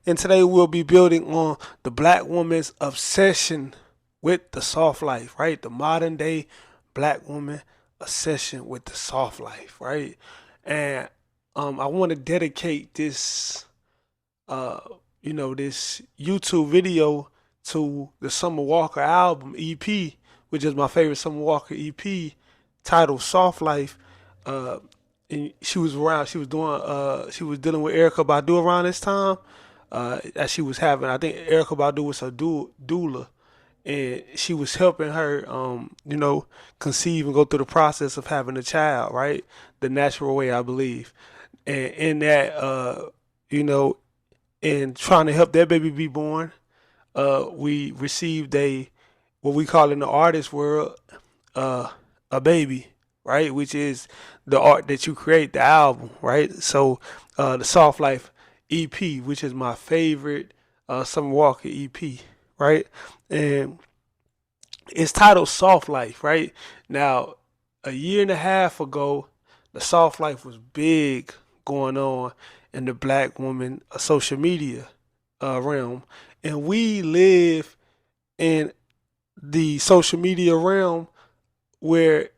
and today we'll be building on the black woman's obsession with the soft life, right? The modern day black woman obsession with the soft life, right? And I want to dedicate this, uh, this YouTube video to the Summer Walker album EP, which is my favorite Summer Walker EP, titled "Soft Life." Uh, and she was around. She was doing. She was dealing with Erica Badu around this time. That she was having. I think Erica Badu was her doula, and she was helping her, conceive and go through the process of having a child, right? The natural way, I believe. And in that, you know, in trying to help that baby be born, we received a what we call in the artist world uh, a baby, right? Which is the art that you create, the album, right? So the Soft Life EP, which is my favorite Summer Walker EP, right? And it's titled Soft Life, right? Now, a year and a half ago, the Soft Life was big going on in the black woman social media realm. And we live in the social media realm where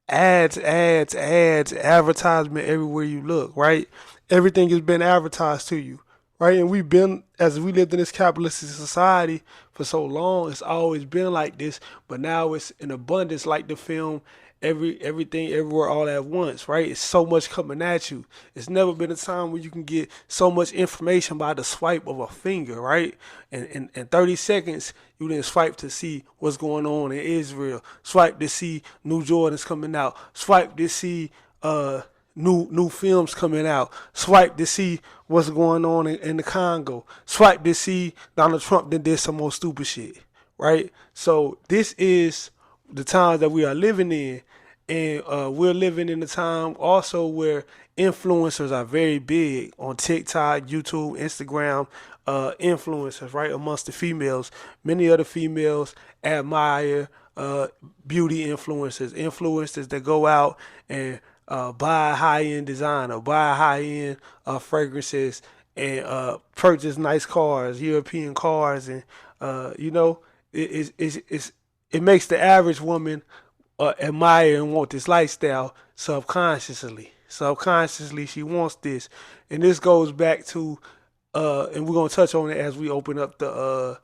ads, advertisement everywhere you look, right? Everything has been advertised to you, right? And we've been, as we lived in this capitalistic society for so long, it's always been like this, but now it's in abundance, like the film Everything Everywhere All at Once, right? It's so much coming at you. It's never been a time where you can get so much information by the swipe of a finger, right? And in 30 seconds, you then swipe to see what's going on in Israel. Swipe to see new Jordans coming out. Swipe to see new films coming out. Swipe to see what's going on in the Congo. Swipe to see Donald Trump then did some more stupid shit, right? So this is the times that we are living in, and we're living in a time also where influencers are very big on TikTok, YouTube, Instagram. Influencers, right, amongst the females. Many of the females admire beauty influencers, influencers that go out and buy high end designer, buy high end fragrances, and purchase nice cars, European cars, and it's it makes the average woman admire and want this lifestyle subconsciously. Subconsciously, she wants this, and this goes back to, and we're gonna touch on it as we open up the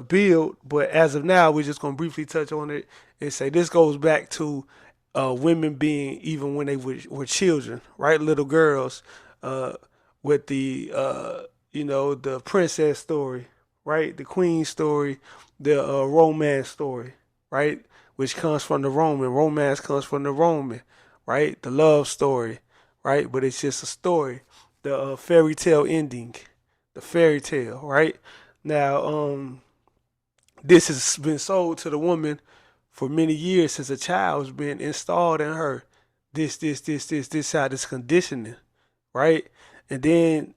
build. But as of now, we're just gonna briefly touch on it and say this goes back to women being even when they were children, right? Little girls, uh, with the the princess story, right? The queen story, the romance story, right? Which comes from the Roman. Romance comes from the Roman, right? The love story, right? But it's just a story. The fairy tale ending, the fairy tale, right? Now, this has been sold to the woman for many years since a child has been installed in her. This, how this conditioning, right? And then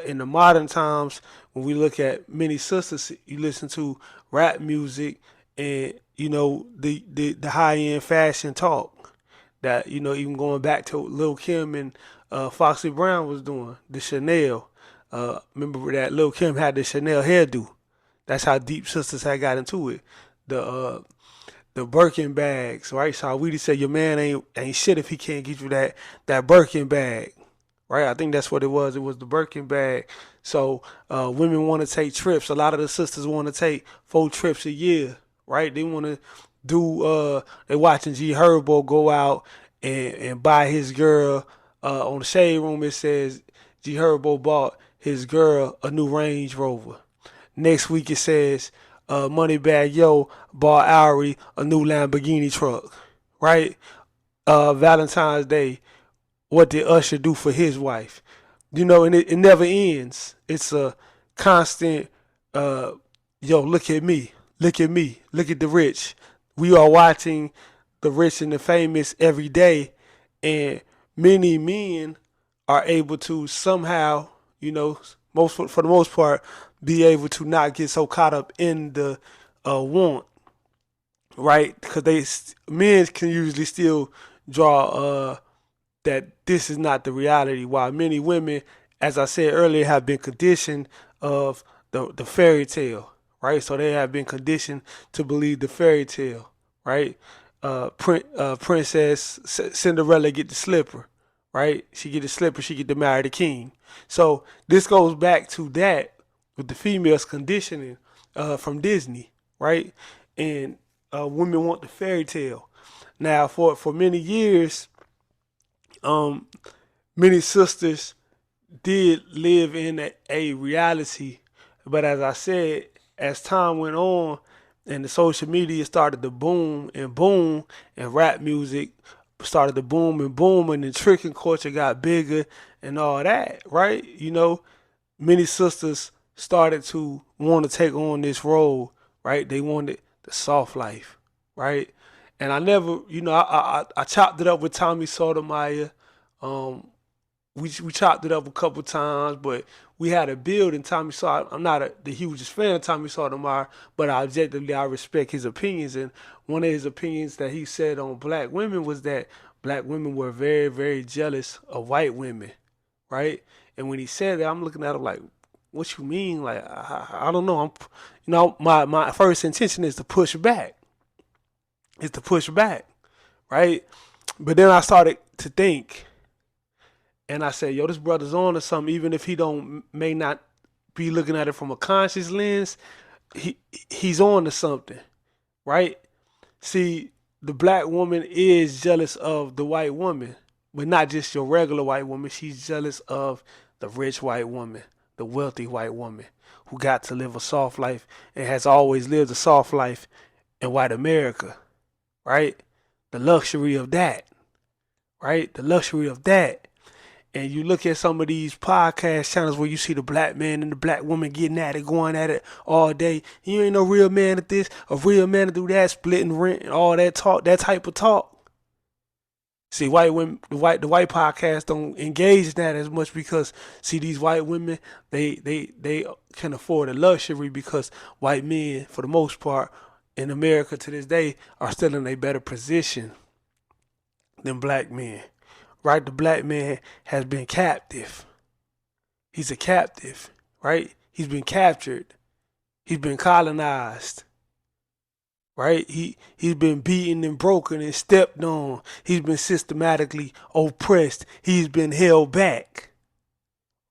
in the modern times, when we look at many sisters, you listen to rap music and the high end fashion talk that even going back to Lil Kim and Foxy Brown was doing the Chanel. Remember that Lil Kim had the Chanel hairdo. That's how deep sisters had got into it. The the Birkin bags, right? So we just say your man ain't shit if he can't get you that Birkin bag, right? I think that's what it was. It was the Birkin bag. So women want to take trips. A lot of the sisters want to take 4 trips a year, right? They want to do. They watching G Herbo go out and buy his girl on the shade room. It says G Herbo bought his girl a new Range Rover. Next week it says Moneybag Yo bought Ari a new Lamborghini truck, right? Valentine's Day, what did Usher do for his wife? And it never ends. It's a constant, uh, yo, look at me, look at me, look at the rich. We are watching the rich and the famous every day, and many men are able to somehow, most for the most part, be able to not get so caught up in the want, right? Because men can usually still draw that this is not the reality. While many women as I said earlier, have been conditioned of the fairy tale, right? So they have been conditioned to believe the fairy tale, right? Princess Cinderella get the slipper, right? She get the slipper, she get to marry the king. So this goes back to that with the females conditioning from Disney, right? And women want the fairy tale. Now, for many years, um, many sisters did live in a reality, but as I said, as time went on and the social media started to boom, and rap music started to boom, and the tricking culture got bigger and all that, right? Many sisters started to want to take on this role, right? They wanted the soft life, right? And I never, I chopped it up with Tommy Sotomayor. Um, we chopped it up a couple times, but we had a build, and Tommy saw. I'm not the hugest fan of Tommy Sotomayor, but I respect his opinions. And one of his opinions that he said on black women was that black women were very, very jealous of white women, right? And when he said that, I'm looking at him like, "What you mean?" Like, I don't know. My first intention is to push back. Is to push back, right? But then I started to think, and I said, yo, this brother's on to something, even if he don't may not be looking at it from a conscious lens, he he's on to something, right? See, the black woman is jealous of the white woman, but not just your regular white woman. She's jealous of the rich white woman, the wealthy white woman who got to live a soft life and has always lived a soft life in white America, right? The luxury of that, right? The luxury of that. And you look at some of these podcast channels where you see the black man and the black woman getting at it, going at it all day. You ain't no real man at this, a real man to do that, splitting rent and all that talk, that type of talk. See, white women, the white podcast don't engage in that as much because see these white women, they can afford a luxury because white men, for the most part, in America to this day, are still in a better position than black men. Right? The black man has been captive. He's a captive, right? He's been captured. He's been colonized, right? He's been beaten and broken and stepped on. He's been systematically oppressed. He's been held back,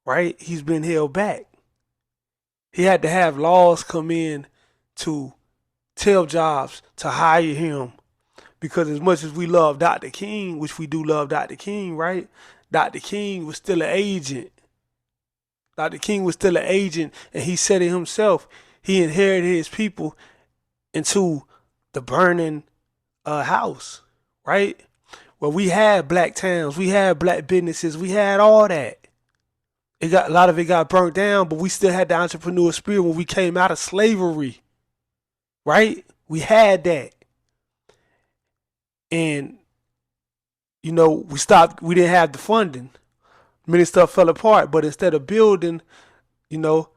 right? He's been held back. He had to have laws come in to tell jobs to hire him because as much as we love Dr. King, which we do love Dr. King, right? Dr. King was still an agent. Dr. King was still an agent, and he said it himself. He inherited his people into the burning house, right? Where we had black towns, we had black businesses, we had all that. It got a lot of it got burnt down, but we still had the entrepreneur spirit when we came out of slavery, right? We had that, and we stopped. We didn't have the funding. Many stuff fell apart, but instead of building, you know,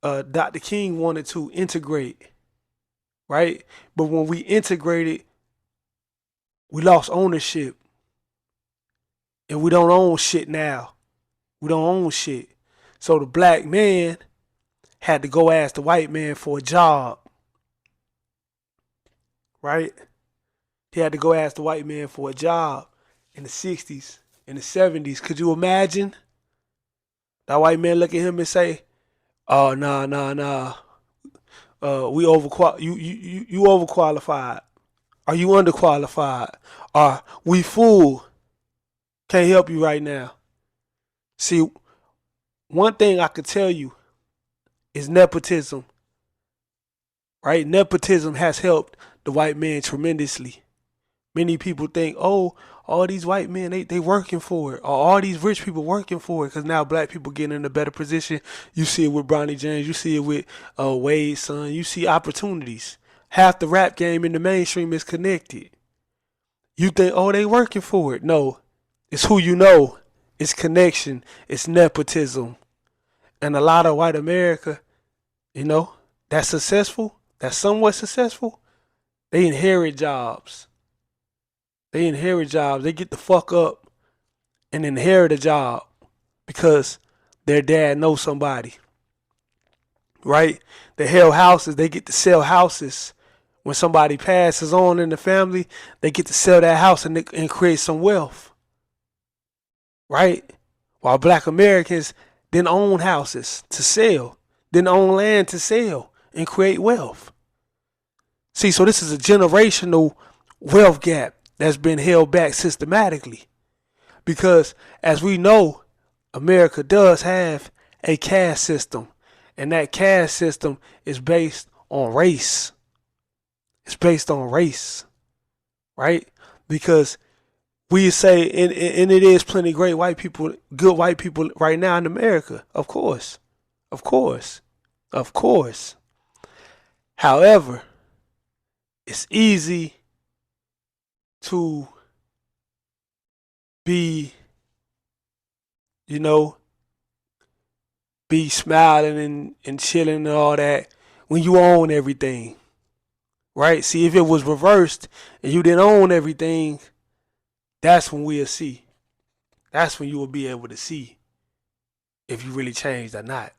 Dr. King wanted to integrate, right? But when we integrated, we lost ownership, and we don't own shit now. We don't own shit. So the black man had to go ask the white man for a job, right? He had to go ask the white man for a job in the 60s, in the 70s. Could you imagine? That white man look at him and say, "Oh, nah. We overqual. You overqualified. Are you underqualified? Are we full? Can't help you right now." See, one thing I could tell you is nepotism, right? Nepotism has helped the white man tremendously. Many people think, oh, all these white men, they working for it. Or all these rich people working for it. Because now black people getting in a better position. You see it with Bronny James. You see it with Wade's son. You see opportunities. Half the rap game in the mainstream is connected. You think, oh, they working for it. No, it's who you know. It's connection. It's nepotism. And a lot of white America, that's successful, that's somewhat successful, they inherit jobs. They inherit jobs. They get the fuck up and inherit a job because their dad knows somebody, right? They held houses. They get to sell houses. When somebody passes on in the family, they get to sell that house and create some wealth, right? While black Americans didn't own houses to sell, didn't own land to sell and create wealth. See, so this is a generational wealth gap that's been held back systematically. Because as we know, America does have a caste system. And that caste system is based on race. It's based on race, right? Because we say, and it is plenty great white people, good white people right now in America, of course, of course, of course. However, it's easy to be, you know, be smiling and chilling and all that when you own everything, right? See, if it was reversed and you didn't own everything, that's when we'll see. That's when you will be able to see if you really changed or not,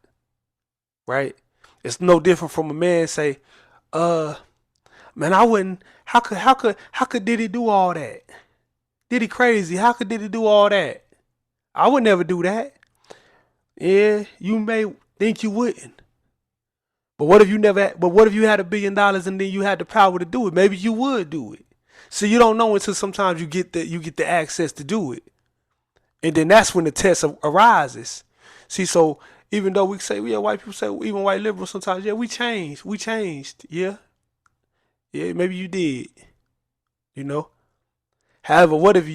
right? It's no different from a man say, man, I wouldn't. How could Diddy do all that? Diddy crazy. How could Diddy do all that? I would never do that. Yeah, you may think you wouldn't. But what if you never? But what if you had $1 billion and then you had the power to do it? Maybe you would do it. So you don't know until sometimes you get the access to do it, and then that's when the test arises. See, so even though we say, yeah, white people say, even white liberals sometimes, yeah, we changed, yeah, yeah, maybe you did, you know. However, what if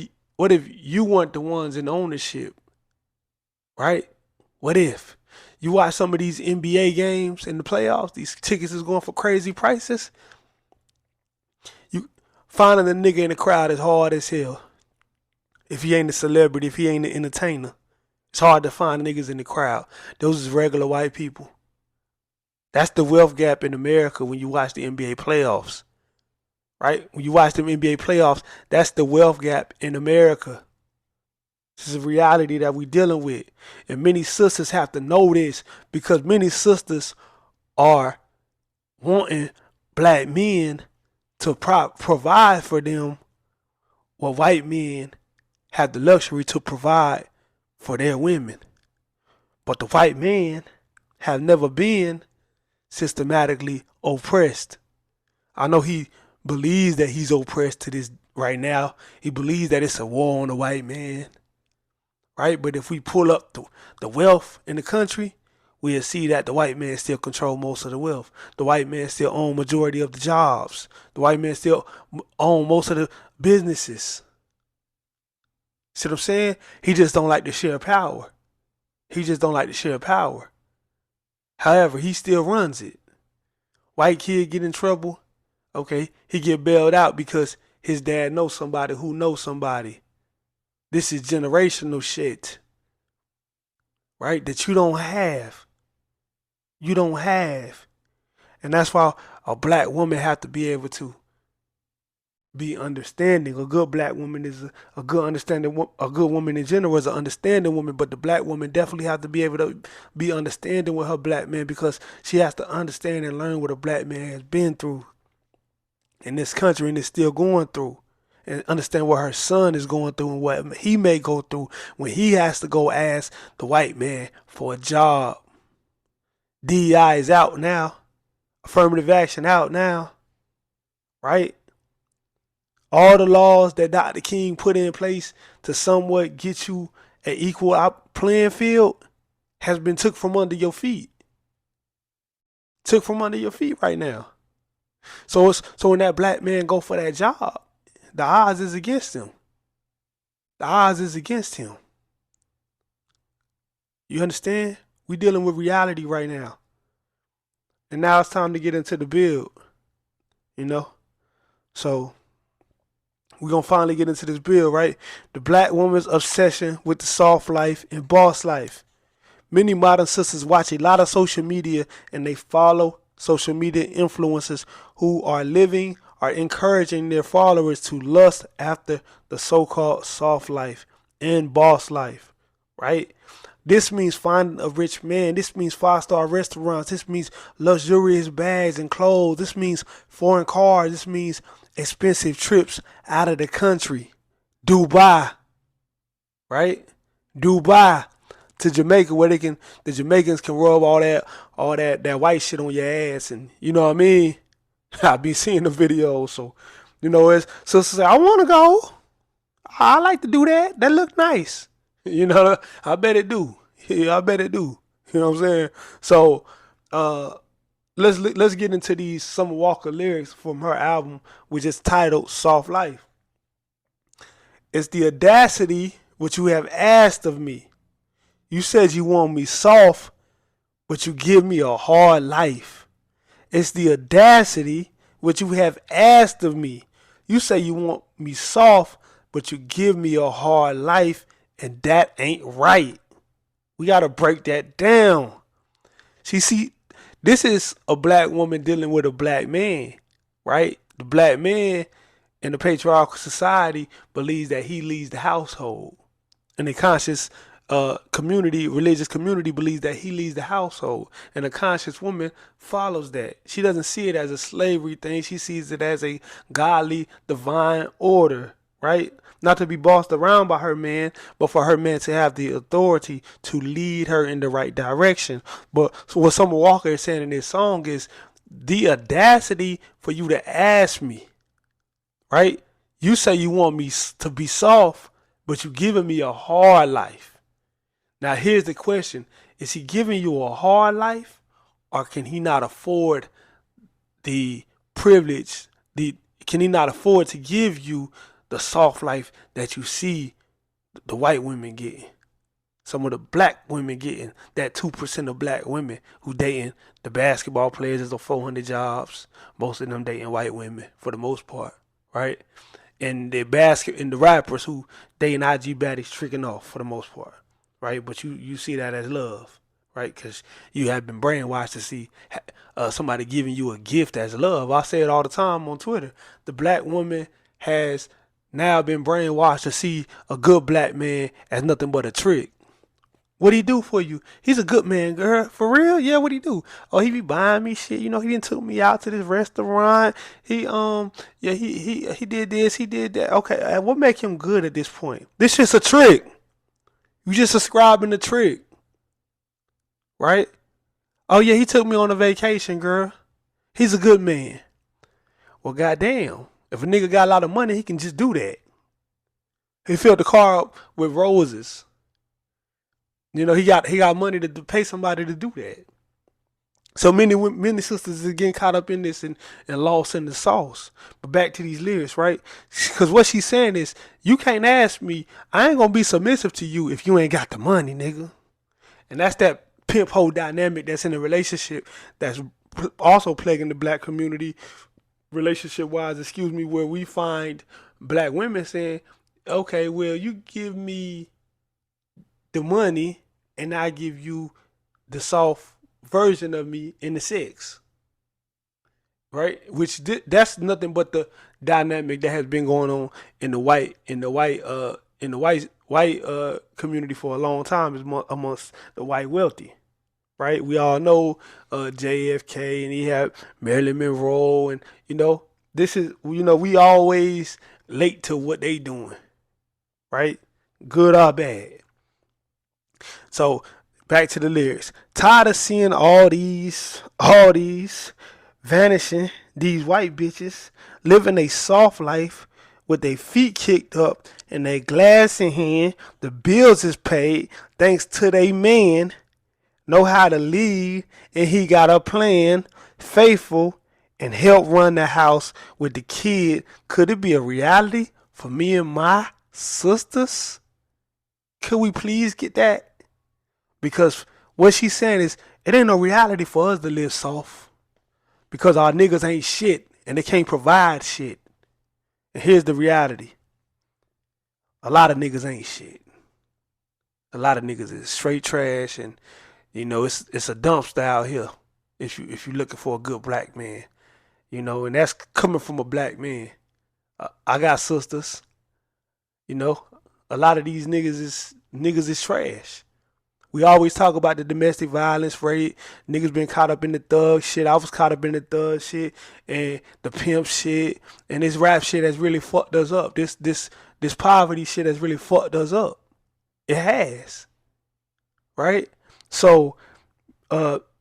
you weren't the ones in ownership, right? What if you watch some of these NBA games in the playoffs? These tickets is going for crazy prices. You finding the nigga in the crowd is hard as hell. If he ain't a celebrity, if he ain't an entertainer, it's hard to find niggas in the crowd. Those is regular white people. That's the wealth gap in America when you watch the NBA playoffs, right? When you watch them NBA playoffs, that's the wealth gap in America. This is a reality that we're dealing with. And many sisters have to know this because many sisters are wanting black men to provide for them what white men have the luxury to provide for their women. But the white man have never been systematically oppressed. I know he believes that he's oppressed to this right now. He believes that it's a war on the white man, right? But if we pull up the wealth in the country, we'll see that the white man still control most of the wealth. The white man still own majority of the jobs. The white man still own most of the businesses. See what I'm saying? He just don't like to share power. He just don't like to share power. However, he still runs it. White kid get in trouble, okay, he get bailed out because his dad knows somebody who knows somebody. This is generational shit, right? That you don't have. You don't have. And that's why a black woman have to be able to be understanding. A good black woman is a good understanding. A good woman in general is an understanding woman, but the black woman definitely have to be able to be understanding with her black man because she has to understand and learn what a black man has been through in this country and is still going through, and understand what her son is going through and what he may go through when he has to go ask the white man for a job. DEI is out now. Affirmative action out now, right? All the laws that Dr. King put in place to somewhat get you an equal playing field has been took from under your feet. Took from under your feet right now. So when that black man go for that job, the odds is against him. The odds is against him. You understand? We dealing with reality right now. And now it's time to get into the build. You know? So we're going to finally get into this build, right? The black woman's obsession with the soft life and boss life. Many modern sisters watch a lot of social media and they follow social media influencers who are encouraging their followers to lust after the so-called soft life and boss life, right? This means finding a rich man. This means five-star restaurants. This means luxurious bags and clothes. This means foreign cars. This means expensive trips out of the country. Dubai, right? Dubai to Jamaica where the Jamaicans can rub all that white shit on your ass, and you know what I mean? I be seeing the videos, so it's so say I wanna go. I like to do that. That look nice. I bet it do. Yeah, I bet it do. You know what I'm saying? So uh let's get into these Summer Walker lyrics from her album, which is titled Soft Life. It's the audacity which you have asked of me. You said you want me soft, but you give me a hard life. It's the audacity which you have asked of me. You say you want me soft, but you give me a hard life, and that ain't right. We gotta break that down. See, this is a black woman dealing with a black man, right? The black man in the patriarchal society believes that he leads the household, and the conscious religious community believes that he leads the household, and a conscious woman follows that. She doesn't see it as a slavery thing. She sees it as a godly, divine order, right? Not to be bossed around by her man, but for her man to have the authority to lead her in the right direction. But so what Summer Walker is saying in this song is the audacity for you to ask me, right? You say you want me to be soft, but you giving me a hard life. Now here's the question: is he giving you a hard life, or can he not afford the privilege? Can he not afford to give you the soft life that you see the white women getting? Some of the black women getting that 2% of black women who dating the basketball players is on 400 jobs. Most of them dating white women for the most part, right? And the rappers who dating IG baddies tricking off for the most part, right? But you see that as love, right? Because you have been brainwashed to see somebody giving you a gift as love. I say it all the time on Twitter. The black woman has now been brainwashed to see a good black man as nothing but a trick. What he do for you? He's a good man, girl. For real? Yeah, what he do? Oh, he be buying me shit. He didn't took me out to this restaurant. Yeah, he did this, he did that. Okay, what make him good at this point? This just a trick. You just subscribing the trick, right? Oh yeah, he took me on a vacation, girl. He's a good man. Well, goddamn, if a nigga got a lot of money, he can just do that. He filled the car up with roses. He got money to pay somebody to do that. So many sisters are getting caught up in this and lost in the sauce. But back to these lyrics, right? Because what she's saying is, you can't ask me. I ain't gonna be submissive to you if you ain't got the money, nigga. And that's that pimp hoe dynamic that's in a relationship that's also plaguing the black community, relationship wise. Excuse me, where we find black women saying, "Okay, well, you give me the money, and I give you the soft version of me in the sex, right?" Which that's nothing but the dynamic that has been going on in the white community for a long time, is amongst the white wealthy, right? We all know JFK, and he had Marilyn Monroe, and this is we always late to what they doing, right? Good or bad. So back to the lyrics. Tired of seeing all these vanishing, these white bitches living a soft life with their feet kicked up and their glass in hand. The bills is paid thanks to they man. Know how to lead, and he got a plan. Faithful and help run the house with the kid. Could it be a reality for me and my sisters? Could we please get that? Because what she's saying is, it ain't no reality for us to live soft. Because our niggas ain't shit and they can't provide shit. And here's the reality: a lot of niggas ain't shit. A lot of niggas is straight trash, and it's a dumpster out here. If you looking for a good black man, and that's coming from a black man. I got sisters. A lot of these niggas is trash. We always talk about the domestic violence rate. Niggas been caught up in the thug shit. I was caught up in the thug shit and the pimp shit and this rap shit has really fucked us up. This poverty shit has really fucked us up. It has, right? So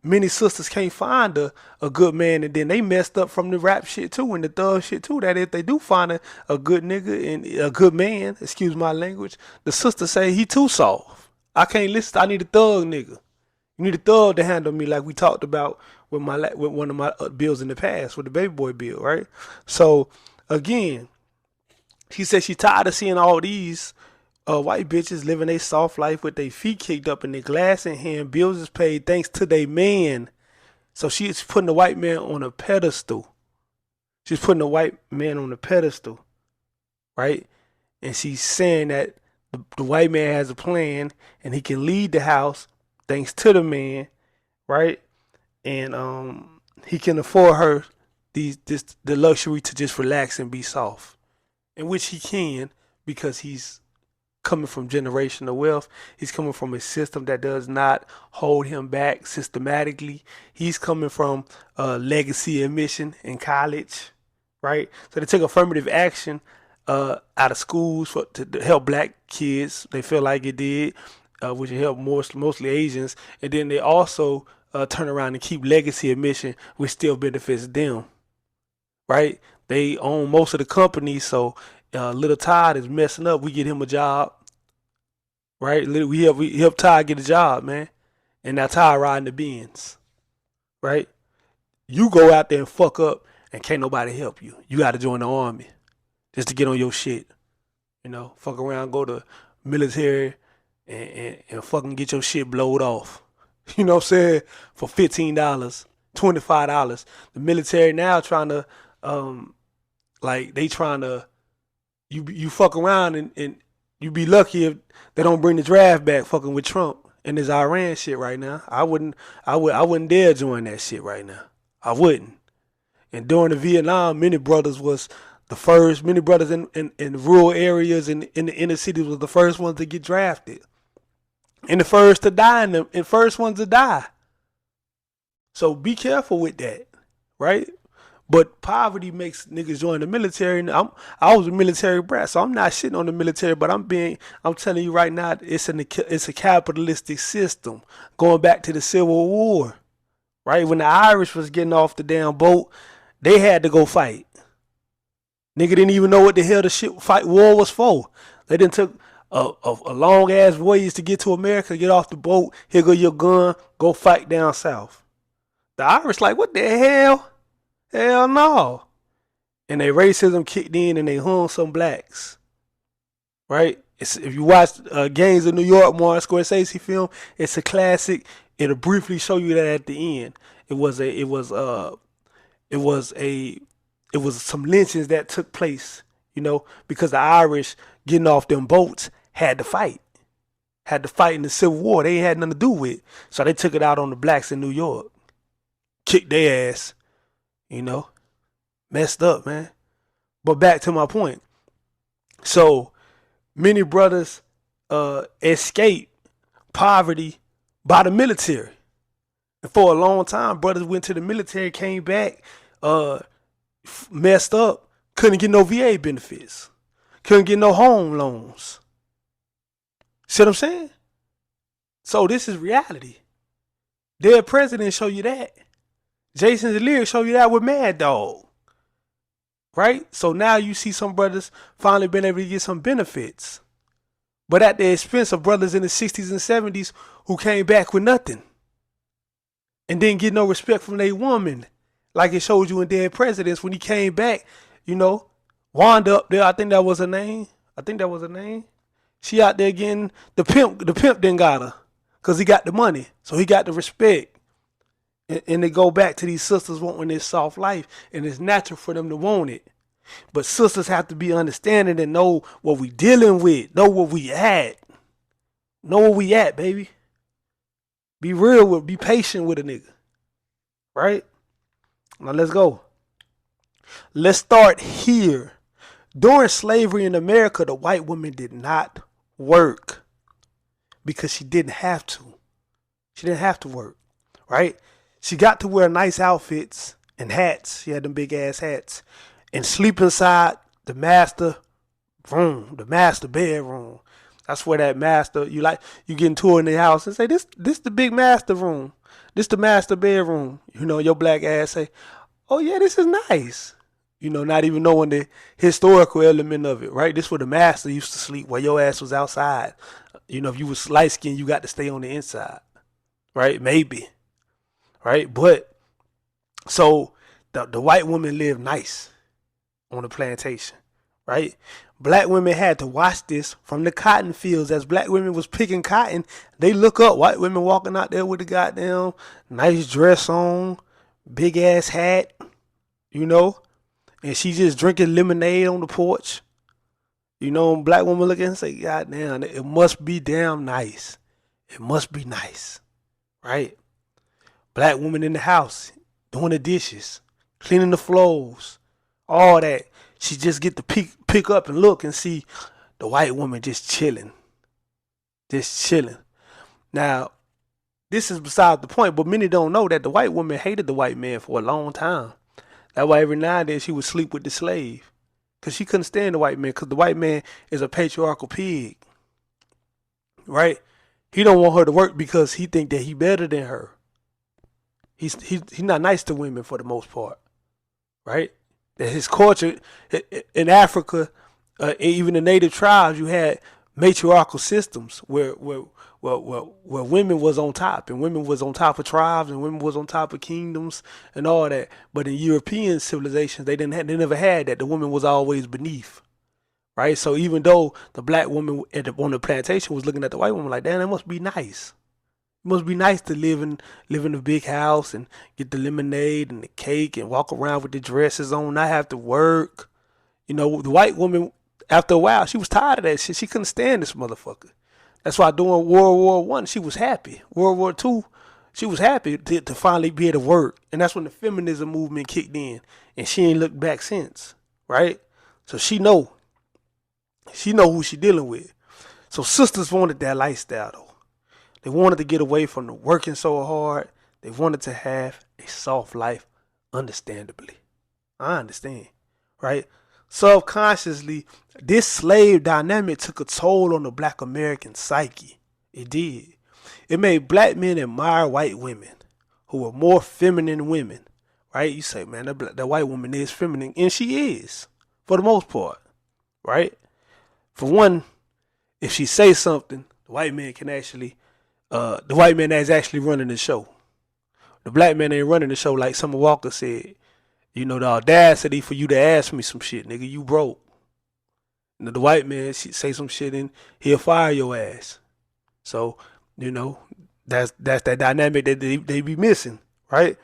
many sisters can't find a good man, and then they messed up from the rap shit too and the thug shit too. That if they do find a good nigga and a good man, excuse my language, the sisters say he too soft. I can't listen. I need a thug nigga. You need a thug to handle me, like we talked about with one of my bills in the past with the baby boy bill, right? So again, she said she tired of seeing all these white bitches living a soft life with their feet kicked up and their glass in hand. Bills is paid thanks to their man. So she's putting the white man on a pedestal. She's putting the white man on a pedestal, right? And she's saying that the white man has a plan and he can lead the house thanks to the man, right? And he can afford her the luxury to just relax and be soft, in which he can because he's coming from generational wealth. He's coming from a system that does not hold him back systematically. He's coming from legacy admission in college, right? So they took affirmative action out of schools to help black kids. They feel like it did, which helped mostly Asians. And then they also turn around and keep legacy admission, which still benefits them, right? They own most of the companies, so Little Todd is messing up. We get him a job, right? We help Todd get a job, man. And now Todd riding the Benz, right? You go out there and fuck up and can't nobody help you. You got to join the army just to get on your shit. You know, fuck around, go to military and fucking get your shit blowed off. You know what I'm saying? For $15, $25. The military now trying to they trying to you fuck around and you be lucky if they don't bring the draft back fucking with Trump and this Iran shit right now. I wouldn't dare join that shit right now. I wouldn't. And during the Vietnam, many brothers in rural areas and in the inner cities was the first ones to get drafted. And the first to die and first ones to die. So be careful with that, right? But poverty makes niggas join the military. And I was a military brat, so I'm not shitting on the military, but I'm telling you right now, it's a capitalistic system going back to the Civil War, right? When the Irish was getting off the damn boat, they had to go fight. Nigga didn't even know what the hell the shit fight war was for. They didn't took a long ass voyage to get to America, get off the boat. Here go your gun, go fight down south. The Irish like, what the hell? Hell no. And their racism kicked in and they hung some blacks. Right? If you watch Gangs of New York, Martin Scorsese film, it's a classic. It'll briefly show you that at the end. It was some lynchings that took place, you know, because the Irish getting off them boats had to fight. Had to fight in the Civil War. They ain't had nothing to do with it. So they took it out on the blacks in New York. Kicked their ass. You know, messed up, man. But back to my point. So many brothers escape poverty by the military. And for a long time, brothers went to the military, came back, messed up, couldn't get no VA benefits, couldn't get no home loans. See what I'm saying? So this is reality. Their president show you that. Jason Delir show you that with Mad Dog. Right? So now you see some brothers finally been able to get some benefits. But at the expense of brothers in the 60s and 70s who came back with nothing. And didn't get no respect from their woman. Like it showed you in Dead Presidents when he came back, you know, Wanda up there, I think that was her name. She out there getting the pimp didn't got her. Cause he got the money. So he got the respect. And they go back to these sisters wanting this soft life. And it's natural for them to want it. But sisters have to be understanding and know what we dealing with. Know where we at. Know where we at, baby. Be real be patient with a nigga. Right? Now let's go. Let's start here. During slavery in America, the white woman did not work. Because she didn't have to. She didn't have to work, right? She got to wear nice outfits and hats. She had them big ass hats and sleep inside the master room, the master bedroom. That's where that master you get into in the house and say this the big master room. This the master bedroom. Your black ass say, "Oh yeah, this is nice." Not even knowing the historical element of it, right? This where the master used to sleep while your ass was outside. If you was light skinned, you got to stay on the inside, right? Maybe, right? But so the white woman lived nice on the plantation, right? Black women had to watch this from the cotton fields. As black women was picking cotton, they look up white women walking out there with the goddamn nice dress on, big ass hat, you know, and she just drinking lemonade on the porch. Black woman looking and say, God damn, it must be damn nice. It must be nice, right? Black woman in the house doing the dishes, cleaning the floors, all that. She just get to pick up and look and see the white woman just chilling. Just chilling. Now, this is beside the point, but many don't know that the white woman hated the white man for a long time. That's why every now and then she would sleep with the slave. Because she couldn't stand the white man, because the white man is a patriarchal pig. Right? He don't want her to work because he think that he better than her. He's not nice to women for the most part. Right? That his culture in Africa, even the native tribes, you had matriarchal systems where women was on top, and women was on top of tribes, and women was on top of kingdoms and all that. But in European civilizations, they never had that. The woman was always beneath, right? So even though the black woman on the plantation was looking at the white woman like, damn, that must be nice. It must be nice to live in a big house and get the lemonade and the cake and walk around with the dresses on, not have to work. The white woman, after a while, she was tired of that shit. She couldn't stand this motherfucker. That's why during World War One, she was happy. World War Two, she was happy to finally be able to work. And that's when the feminism movement kicked in. And she ain't looked back since. Right? So she know who she dealing with. So sisters wanted that lifestyle though. They wanted to get away from the working so hard. They wanted to have a soft life, understandably. I understand, right? Subconsciously, this slave dynamic took a toll on the black American psyche. It did. It made black men admire white women who were more feminine women, right? You say, man, that white woman is feminine, and she is, for the most part, right? For one, if she says something, the white man is actually running the show. The black man ain't running the show like Summer Walker said. The audacity for you to ask me some shit, nigga, you broke. The white man say some shit and he'll fire your ass. So, that's that dynamic that they be missing, right?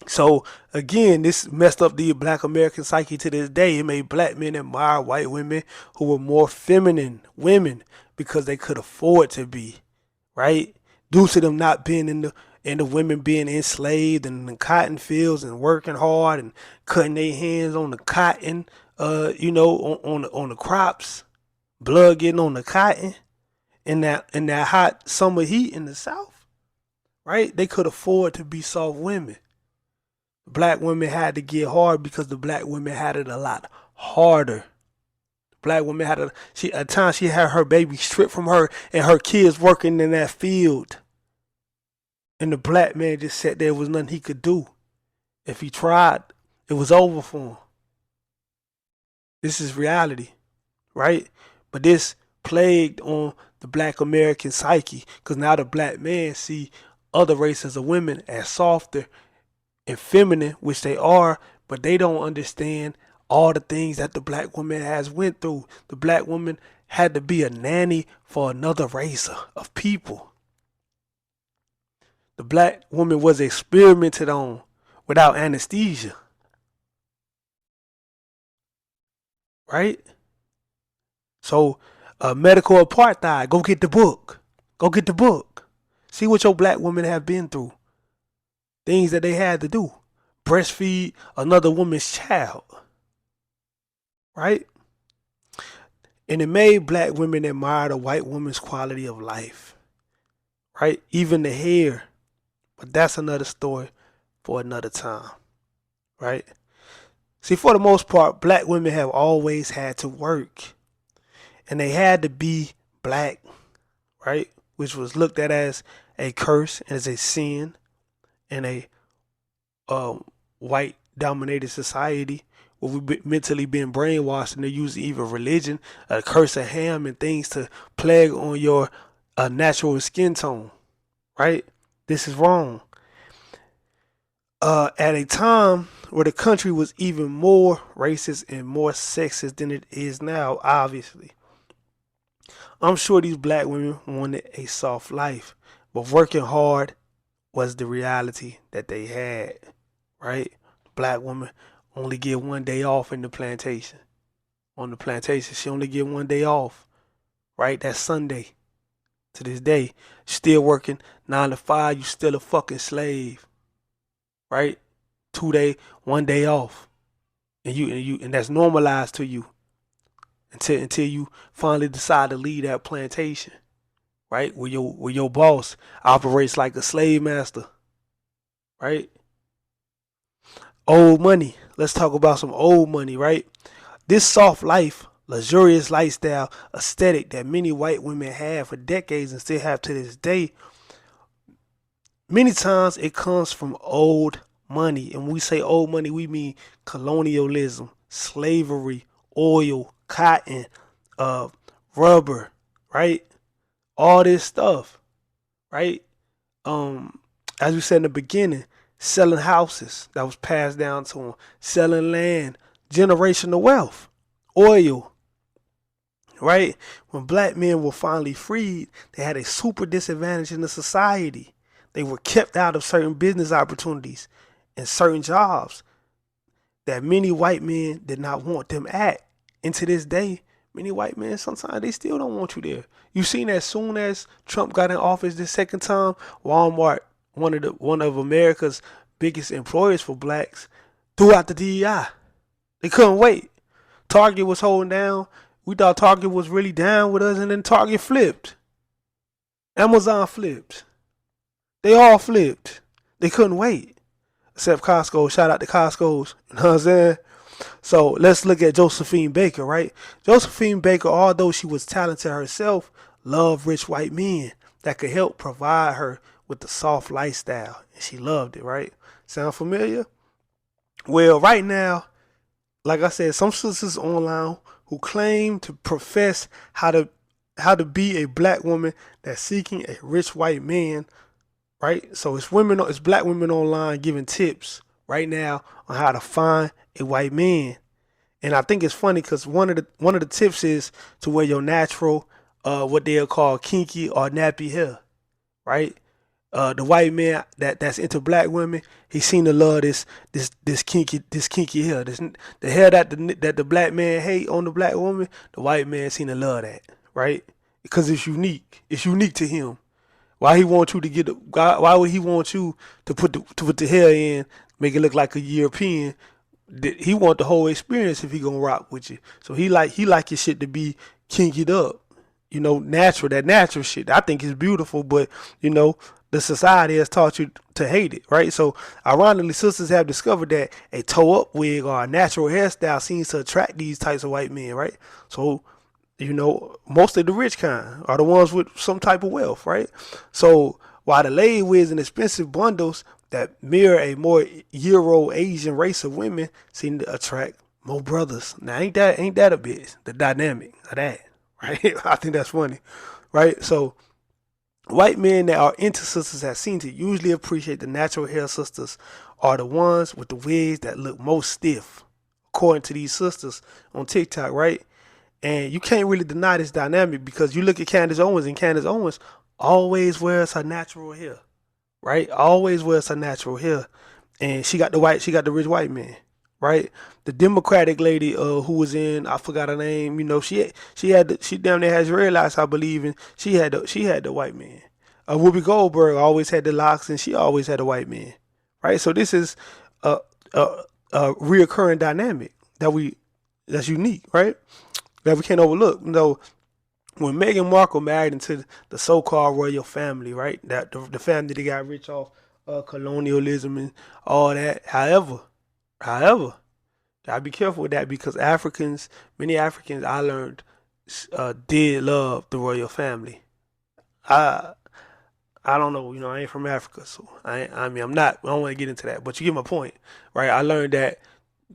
So again, this messed up the black American psyche to this day. It made black men admire white women who were more feminine women because they could afford to be, right? Due to them not being in the women being enslaved in the cotton fields and working hard and cutting their hands on the cotton, on the crops, blood getting on the cotton in that hot summer heat in the South, right? They could afford to be soft women. Black women had to get hard because the black women had it a lot harder. Black women at times she had her baby stripped from her and her kids working in that field. And the black man just sat there, was nothing he could do. If he tried, it was over for him. This is reality, right? But this plagued on the black American psyche because now the black man see other races of women as softer and feminine, which they are, but they don't understand all the things that the black woman has went through. The black woman had to be a nanny for another race of people. The black woman was experimented on without anesthesia. Right? So, medical apartheid, go get the book. Go get the book. See what your black women have been through. Things that they had to do. Breastfeed another woman's child. Right? And it made black women admire the white woman's quality of life. right? Even the hair. But that's another story for another time, right? See, for the most part, black women have always had to work, and they had to be black, right? Which was looked at as a curse, as a sin in a um, white dominated society where we've been mentally being brainwashed, and they're using even religion, a curse of Ham, and things to plague on your natural skin tone, right? This is wrong. At a time where the country was even more racist and more sexist than it is now, obviously. I'm sure these black women wanted a soft life, but working hard was the reality that they had, right? Black woman only get one day off in the plantation. On the plantation, she only get one day off, right? That's Sunday. To this day, still working 9 to 5. You still a fucking slave, right? 2 day, one day off, and that's normalized to you until you finally decide to leave that plantation, right? Where your boss operates like a slave master, right? Old money. Let's talk about some old money, right? This soft life, luxurious lifestyle aesthetic that many white women have for decades and still have to this day, many times it comes from old money. And when we say old money, we mean colonialism, slavery, oil, cotton, uh, rubber, right? All this stuff, right? Um, as we said in the beginning, selling houses that was passed down to them, selling land, generational wealth, oil, right? When black men were finally freed, they had a super disadvantage in the society. They were kept out of certain business opportunities and certain jobs that many white men did not want them at. And to this day, many white men sometimes they still don't want you there. You seen as soon as Trump got in office this second time, Walmart, one of America's biggest employers for blacks, threw out the DEI. They couldn't wait. Target was holding down. We thought Target was really down with us, and then Target flipped. Amazon flipped. They all flipped. They couldn't wait. Except Costco. Shout out to Costco's. You know what I'm saying? So let's look at Josephine Baker, right? Josephine Baker, although she was talented herself, loved rich white men that could help provide her with the soft lifestyle. And she loved it, right? Sound familiar? Well, right now, like I said, some sisters online who claim to profess how to be a black woman that's seeking a rich white man, right? So it's black women online giving tips right now on how to find a white man. And I think it's funny because one of the tips is to wear your natural, what they'll call kinky or nappy hair, right? The white man that's into black women, he seem to love this kinky hair. The hair that the black man hate on the black woman, the white man seem to love that, right? Because it's unique. It's unique to him. Why he want you to why would he want you to put the hair in, make it look like a European? He want the whole experience if he gonna rock with you. So he like his shit to be kinkied up, natural, that natural shit. I think it's beautiful, but you know the society has taught you to hate it, right? So ironically, sisters have discovered that a toe up wig or a natural hairstyle seems to attract these types of white men, right? So mostly the rich kind are the ones with some type of wealth, right? So while the laid wigs and expensive bundles that mirror a more Euro Asian race of women seem to attract more brothers. Now ain't that a bit the dynamic of that, right? I think that's funny, right? So white men that are into sisters have seemed to usually appreciate the natural hair sisters are the ones with the wigs that look most stiff, according to these sisters on TikTok, right? And you can't really deny this dynamic because you look at Candace Owens, and Candace Owens always wears her natural hair, right? Always wears her natural hair. And she got the rich white man, right? The Democratic lady who was in, I forgot her name, she damn near has realized, I believe, and she had the white man. Whoopi Goldberg always had the locks, and she always had a white man, right? So this is a a, a reoccurring dynamic that's unique, right? That we can't overlook. when Meghan Markle married into the so-called royal family, right? That the family that got rich off colonialism and all that. However, gotta be careful with that because many Africans, I learned, did love the royal family. I I don't know, I ain't from Africa, so I mean, I'm not. I don't want to get into that, but you get my point, right? I learned that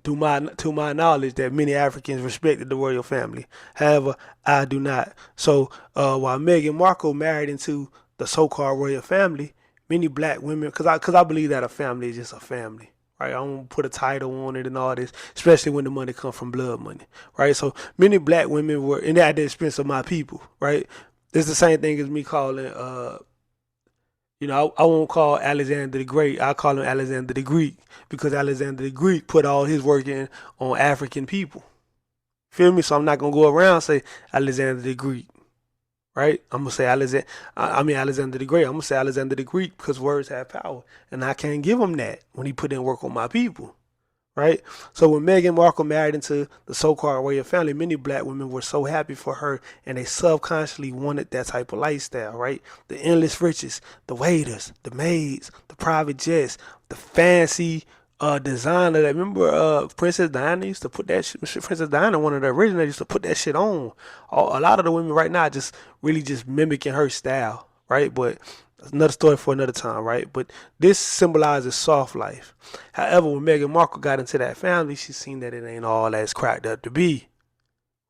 to my knowledge that many Africans respected the royal family. However, I do not. So while Meghan Markle married into the so-called royal family, many black women, because I believe that a family is just a family. Right, I don't put a title on it and all this, especially when the money comes from blood money, right? So many black women were, and at the expense of my people, right? It's the same thing as me calling, I won't call Alexander the Great. I call him Alexander the Greek because Alexander the Greek put all his work in on African people. Feel me? So I'm not gonna go around and say Alexander the Greek, right? I'm gonna say Alexander. I mean Alexander the Great. I'm gonna say Alexander the Greek because words have power, and I can't give him that when he put in work on my people, right? So when Meghan Markle married into the so-called royal family, many black women were so happy for her, and they subconsciously wanted that type of lifestyle, right? The endless riches, the waiters, the maids, the private jets, the fancy designer. That remember Princess Diana used to put that shit. Princess Diana, one of the originals, used to put that shit on. A lot of the women right now just really just mimicking her style, right? But another story for another time, right? But this symbolizes soft life. However, when Meghan Markle got into that family, she seen that it ain't all that's cracked up to be,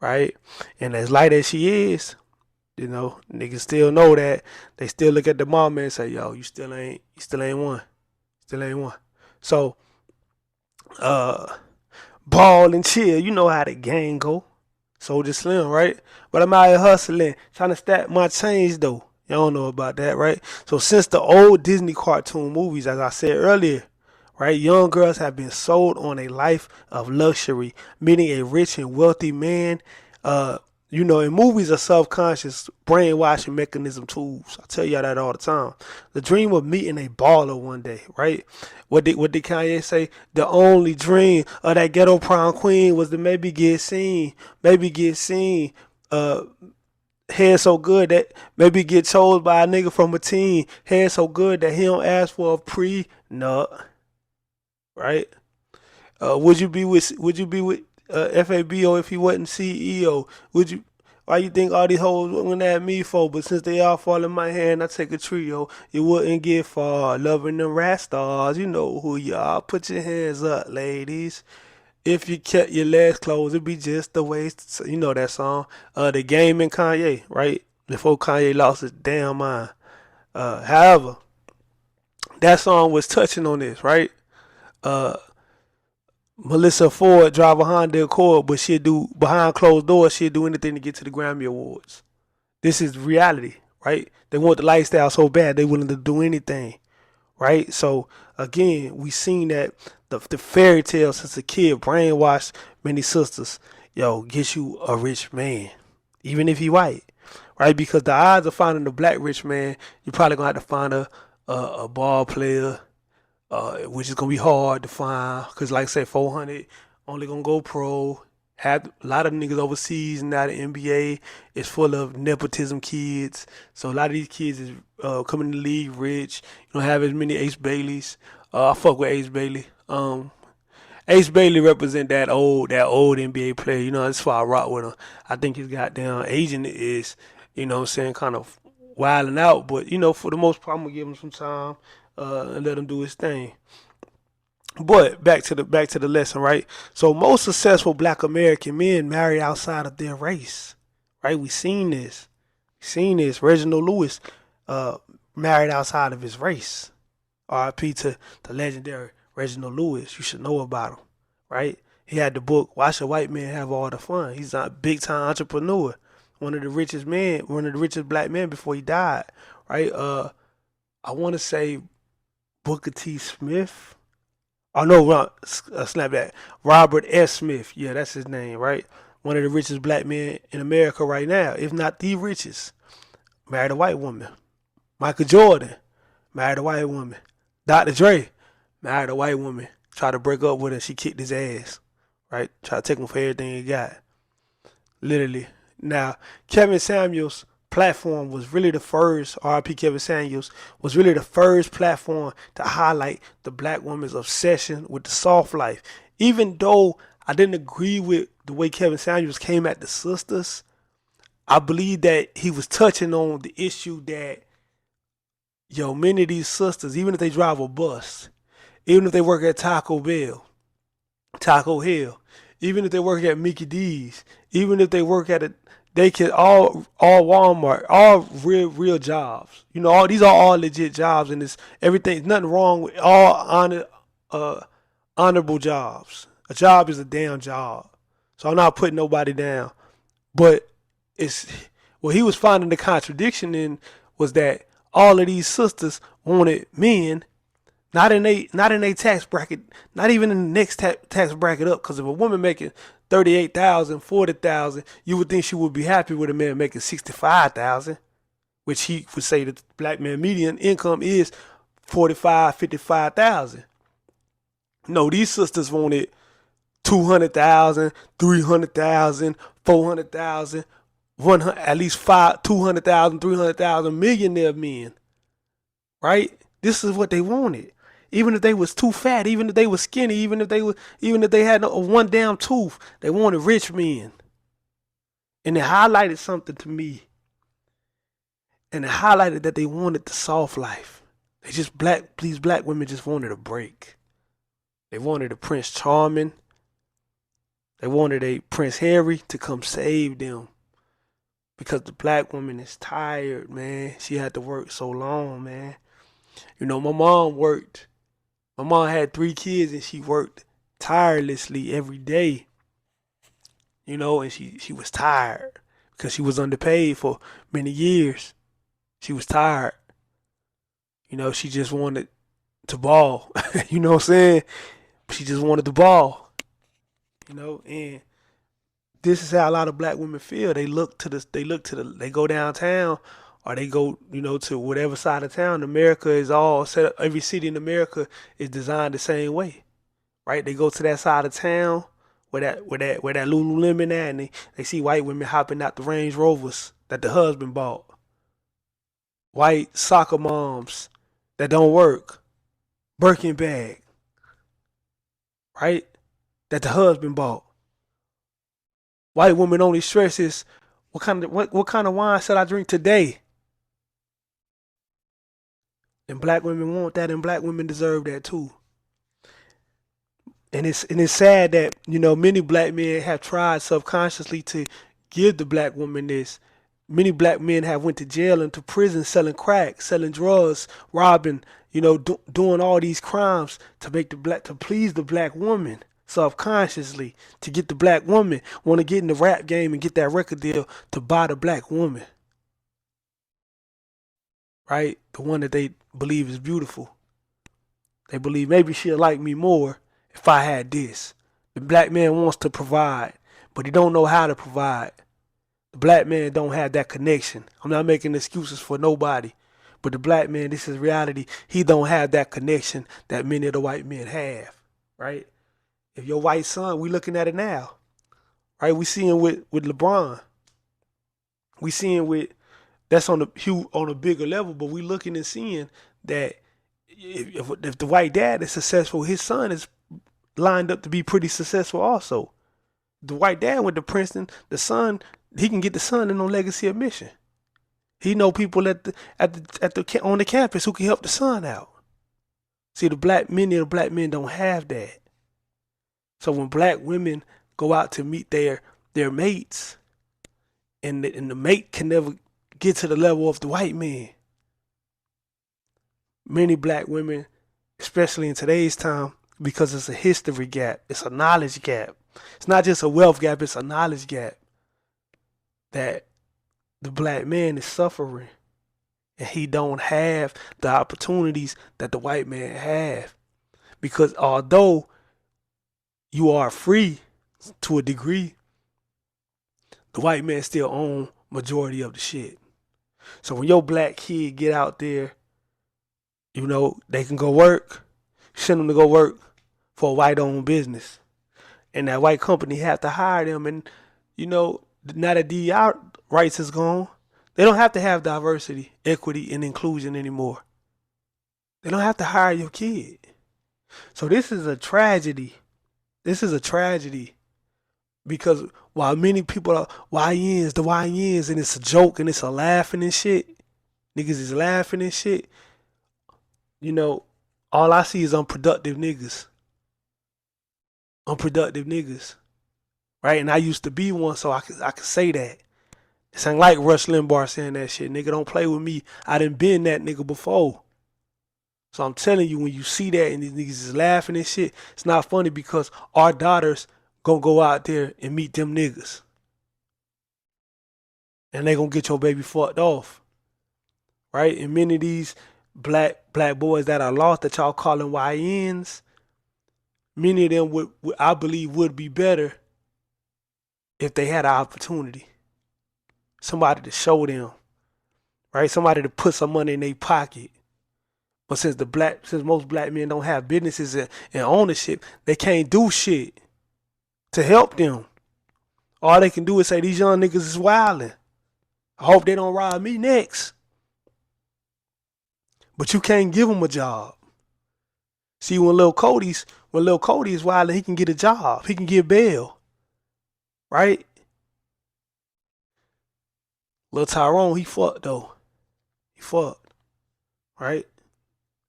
right? And as light as she is, niggas still know that. They still look at the mama and say, "Yo, you still ain't one, still ain't one." So, uh, ball and chill. You know how the gang go. Soldier Slim, right? But I'm out here hustling, trying to stack my change though. You don't know about that, right? So since the old Disney cartoon movies, as I said earlier, right, young girls have been sold on a life of luxury, meeting a rich and wealthy man. Uh, in movies are subconscious brainwashing mechanism tools. I tell y'all that all the time. The dream of meeting a baller one day, right? What did Kanye say? The only dream of that ghetto prom queen was to maybe get seen. Uh, Head so good that maybe get chose by a nigga from a team. Head so good that he don't ask for a pre-nut, right? Would you be with FABO if he wasn't CEO? Would you? Why you think all these hoes wouldn't at me for? But since they all fall in my hand, I take a trio. You wouldn't get far. Loving them rat stars, you know who you are. Put your hands up, ladies. If you kept your legs closed, it'd be just the way. You know that song, The Game and Kanye, right? Before Kanye lost his damn mind. However, that song was touching on this, right? Uh, Melissa Ford drive a Honda Accord, but she'll do behind closed doors. She'll do anything to get to the Grammy Awards. This is reality, right? They want the lifestyle so bad they willing to do anything, right? So again, we seen that the fairy tale since a kid brainwashed many sisters. Yo, get you a rich man, even if he white, right? Because the odds of finding a black rich man, you're probably gonna have to find a ball player, which is gonna be hard to find. Cause like I said, 400 only gonna go pro. Have a lot of niggas overseas now. The NBA is full of nepotism kids, so a lot of these kids is coming in the league rich. You don't have as many Ace Baileys. I fuck with Ace Bailey. Ace Bailey represent that old NBA player. That's why I rock with him. I think his goddamn agent is, what I'm saying, kind of wilding out. But for the most part, I'm gonna give him some time and let him do his thing. But back to the lesson, right? So most successful Black American men marry outside of their race, right? We seen this. Seen this. Reginald Lewis uh, married outside of his race. R.I.P. to the legendary Reginald Lewis. You should know about him, right? He had the book "Why Should White Men Have All the Fun?" He's a big time entrepreneur, one of the richest black men before he died, right? I want to say Booker T. Smith. Oh no, snap that. Robert S. Smith. Yeah, that's his name, right? One of the richest black men in America right now, if not the richest. Married a white woman. Michael Jordan married a white woman. Dr. Dre married a white woman. Tried to break up with her. She kicked his ass. Right? Tried to take him for everything he got. Literally. Now, Kevin Samuels' platform was really the first, RIP Kevin Samuels, was really the first platform to highlight the black woman's obsession with the soft life. Even though I didn't agree with the way Kevin Samuels came at the sisters, I believe that he was touching on the issue that, yo, many of these sisters, even if they drive a bus, even if they work at Taco Bell, Taco Hill, even if they work at Mickey D's, even if they work at a, they can all Walmart, all real jobs. You know, all these are all legit jobs, and it's everything. Nothing wrong with all uh, honorable jobs. A job is a damn job, so I'm not putting nobody down. But it's what he was finding the contradiction in was that all of these sisters wanted men not in a tax bracket, not even in the next tax bracket up. Because if a woman making 38,000, 40,000, you would think she would be happy with a man making 65,000, which he would say that the black man median income is 45, 55,000. No, these sisters wanted 200,000, 300,000, 400,000, 100, at least 200,000, 300,000 millionaire men, right? This is what they wanted. Even if they was too fat, even if they was skinny, even if they had one damn tooth, they wanted rich men. And it highlighted something to me. And it highlighted that they wanted the soft life. These black women just wanted a break. They wanted a Prince Charming. They wanted a Prince Harry to come save them. Because the black woman is tired, man. She had to work so long, man. You know, my mom had 3 kids and she worked tirelessly every day. You know, and she was tired because she was underpaid for many years. She was tired. You know, she just wanted to ball. You know what I'm saying? She just wanted the ball. You know, and this is how a lot of black women feel. They go downtown or they go, you know, to whatever side of town. America is all set up. Every city in America is designed the same way, right? They go to that side of town where that Lululemon at, and they see white women hopping out the Range Rovers that the husband bought. White soccer moms that don't work, Birkin bag, right? That the husband bought. White woman only stresses what kind of wine should I drink today? And black women want that, and black women deserve that too. And it's sad that, you know, many black men have tried subconsciously to give the black woman this. Many black men have went to jail and to prison selling crack, selling drugs, robbing, you know, doing all these crimes to please the black woman subconsciously, to get the black woman want to get in the rap game and get that record deal to buy the black woman, right? The one that they believe is beautiful. They believe maybe she'll like me more if I had this. The black man wants to provide, but he don't know how to provide. The black man don't have that connection. I'm not making excuses for nobody, but the black man, this is reality. He don't have that connection that many of the white men have, right? If your white son, we looking at it now, right? We seeing with LeBron. We seeing with that's on a bigger level, but we looking and seeing that if the white dad is successful, his son is lined up to be pretty successful also. The white dad went to Princeton. The son, he can get the son in on legacy admission. He know people on the campus who can help the son out. See, many of the black men don't have that. So when black women go out to meet their mates, and the mate can never get to the level of the white man, many black women, especially in today's time, because it's a history gap, it's a knowledge gap. It's not just a wealth gap, it's a knowledge gap that the black man is suffering, and he don't have the opportunities that the white man have. Because although you are free to a degree, the white man still own majority of the shit. So when your black kid get out there, you know, they can go work, send them to go work for a white owned business. And that white company have to hire them, and you know, Now that DEI rights is gone, they don't have to have diversity, equity, and inclusion anymore. They don't have to hire your kid. So this is a tragedy. This is a tragedy because while many people are YNs, the YNs, and it's a joke and it's a laughing and shit, niggas is laughing and shit, you know, all I see is unproductive niggas. Unproductive niggas. Right? And I used to be one, so I could say that. This ain't like Rush Limbaugh saying that shit. Nigga, don't play with me. I done been that nigga before. So I'm telling you, when you see that and these niggas is laughing and shit, it's not funny because our daughters gonna go out there and meet them niggas. And they gonna get your baby fucked off. Right? And many of these black boys that are lost that y'all calling YNs, many of them would I believe would be better if they had an opportunity. Somebody to show them, right? Somebody to put some money in their pocket. But since most black men don't have businesses and ownership, they can't do shit to help them. All they can do is say these young niggas is wildin'. I hope they don't rob me next. But you can't give them a job. See, when Lil Cody is wildin', he can get a job. He can get bail. Right? Lil Tyrone, he fucked though. He fucked. Right?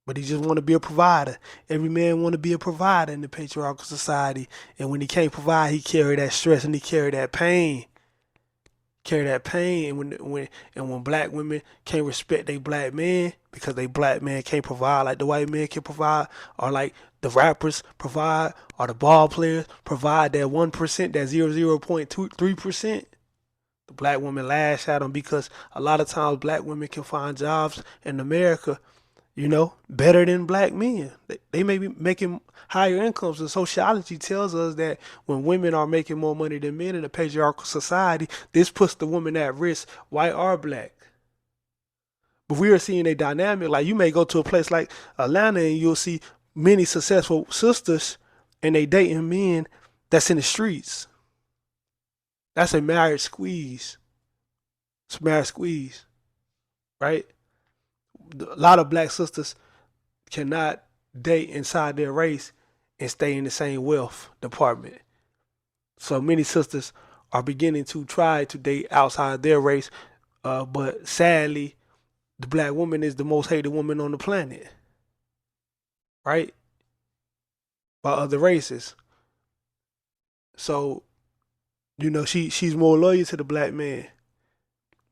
But he just want to be a provider. Every man want to be a provider in the patriarchal society. And when he can't provide, he carry that stress and he carry that pain. And when black women can't respect their black man because they black man can't provide like the white man can provide, or like the rappers provide, or the ball players provide that 1%, that 0.3%. The black women lash at them because a lot of times black women can find jobs in America, better than black men. They may be making higher incomes, and sociology tells us that when women are making more money than men in a patriarchal society, this puts the woman at risk, white or black. But we are seeing a dynamic, like you may go to a place like Atlanta and you'll see many successful sisters and they dating men that's in the streets. That's a marriage squeeze. It's a marriage squeeze, right? A lot of black sisters cannot date inside their race and stay in the same wealth department. So many sisters are beginning to try to date outside their race, but sadly, the black woman is the most hated woman on the planet, right? By other races. So, she's more loyal to the black man.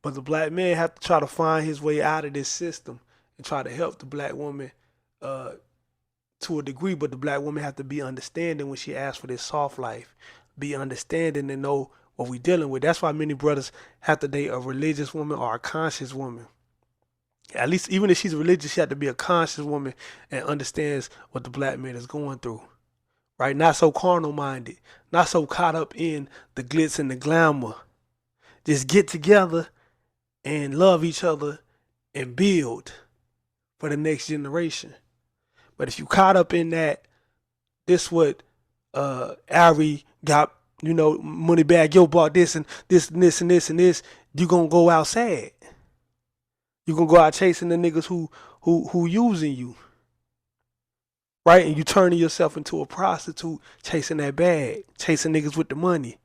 But the black man have to try to find his way out of this system and try to help the black woman to a degree. But the black woman have to be understanding when she asks for this soft life. Be understanding and know what we dealing with. That's why many brothers have to date a religious woman or a conscious woman. At least even if she's religious, she have to be a conscious woman and understands what the black man is going through. Right? Not so carnal minded. Not so caught up in the glitz and the glamour. Just get together and love each other and build for the next generation. But if you caught up in that, this what Ari got, money bag, yo bought this and this and this and this and this, you gonna go out sad. You gonna go out chasing the niggas who using you. Right? And you turning yourself into a prostitute chasing that bag, chasing niggas with the money.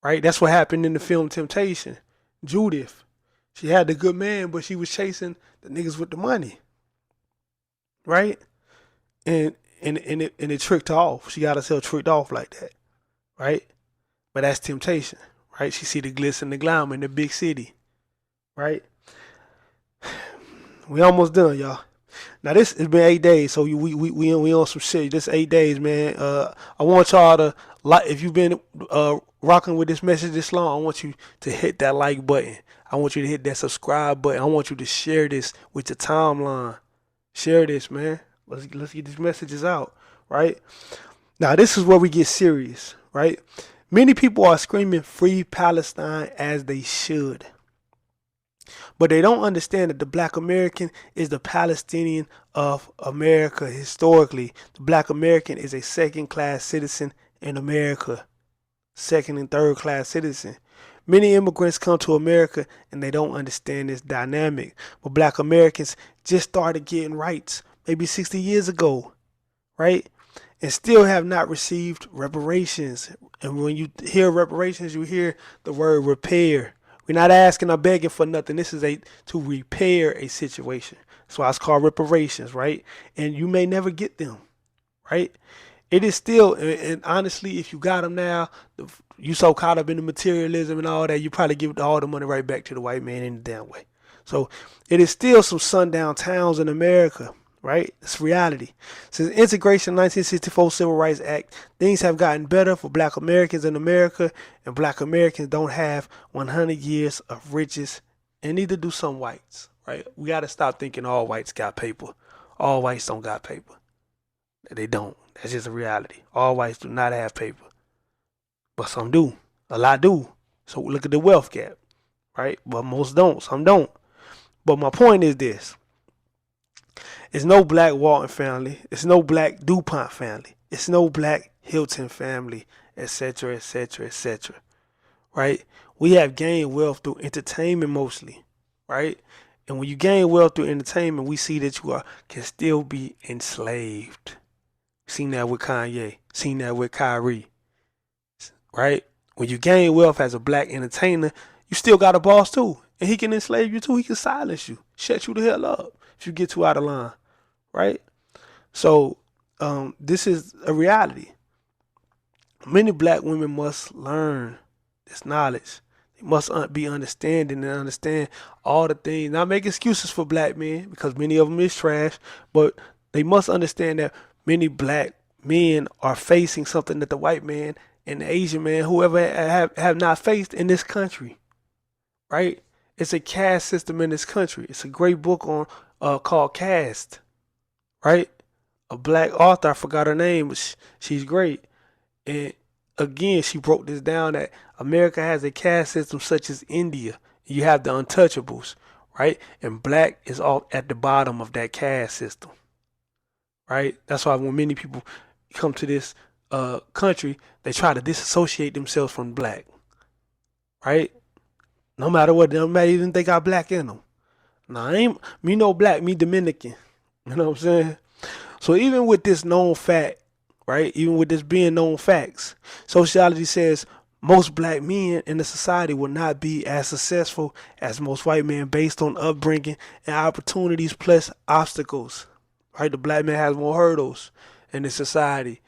Right? That's what happened in the film Temptation. Judith. She had the good man, but she was chasing the niggas with the money. Right? And it tricked her off. She got herself tricked off like that. Right? But that's temptation. Right? She see the glitz and the glamour in the big city. Right? We almost done, y'all. Now this has been 8 days, so we on some shit. This 8 days, man. I want y'all to like, if you've been rocking with this message this long, I want you to hit that like button. I want you to hit that subscribe button. I want you to share this with your timeline. Share this, man. Let's get these messages out, right? Now this is where we get serious, right? Many people are screaming free Palestine, as they should. But they don't understand that the black American is the Palestinian of America historically. The black American is a second class citizen in America. Second and third class citizen. Many immigrants come to America and they don't understand this dynamic. But black Americans just started getting rights maybe 60 years ago, right? And still have not received reparations. And when you hear reparations, you hear the word repair. We're not asking or begging for nothing. This is a to repair a situation. That's why it's called reparations, right? And you may never get them, right? It is still, and honestly, if you got them now, you so caught up in the materialism and all that, you probably give all the money right back to the white man in the damn way. So it is still some sundown towns in America, right? It's reality. Since integration 1964 Civil Rights Act, things have gotten better for black Americans in America, and black Americans don't have 100 years of riches, and neither do some whites, right? We got to stop thinking all whites got paper. All whites don't got paper. They don't. That's just a reality. All whites do not have paper, but some do. A lot do. So look at the wealth gap, right? But most don't. Some don't. But my point is this: it's no black Walton family. It's no black DuPont family. It's no black Hilton family, etc., etc., etc. Right? We have gained wealth through entertainment mostly, right? And when you gain wealth through entertainment, we see that can still be enslaved. Seen that with Kanye. Seen that with Kyrie. Right? When you gain wealth as a black entertainer, you still got a boss too. And he can enslave you too. He can silence you. Shut you the hell up if you get too out of line. Right? So this is a reality. Many black women must learn this knowledge. They must be understanding and understand all the things. Not make excuses for black men because many of them is trash, but they must understand that many black men are facing something that the white man and the Asian man, whoever have not faced in this country, right? It's a caste system in this country. It's a great book on called Caste, right? A black author, I forgot her name, but she's great. And again, she broke this down that America has a caste system such as India. You have the untouchables, right? And black is all at the bottom of that caste system, right? That's why when many people come to this country, they try to disassociate themselves from black, right? No matter what, no matter even they got black in them. Now, I ain't me no black, me Dominican. You know what I'm saying? So even with this known fact, right? Even with this being known facts, sociology says most black men in the society will not be as successful as most white men based on upbringing and opportunities plus obstacles. Right? The black man has more hurdles in the society.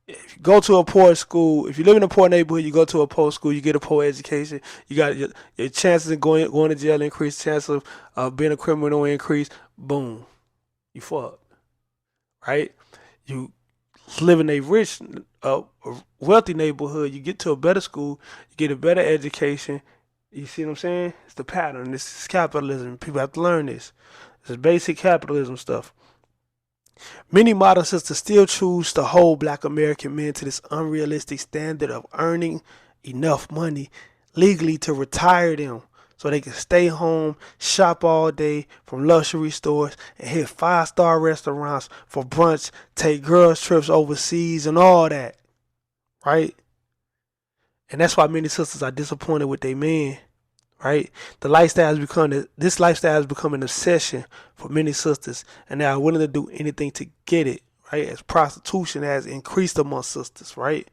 If you go to a poor school, if you live in a poor neighborhood, you go to a poor school, you get a poor education, you got your chances of going to jail increase, chance of being a criminal increase. Boom, you fucked, right? You live in a rich, wealthy neighborhood, you get to a better school, you get a better education. You see what I'm saying? It's the pattern. This is capitalism. People have to learn this. This is basic capitalism stuff. Many modern sisters still choose to hold black American men to this unrealistic standard of earning enough money legally to retire them so they can stay home, shop all day from luxury stores, and hit five-star restaurants for brunch, take girls trips overseas, and all that. Right? And that's why many sisters are disappointed with their men. Right? This lifestyle has become an obsession for many sisters, and they are willing to do anything to get it. Right? As prostitution has increased among sisters. Right?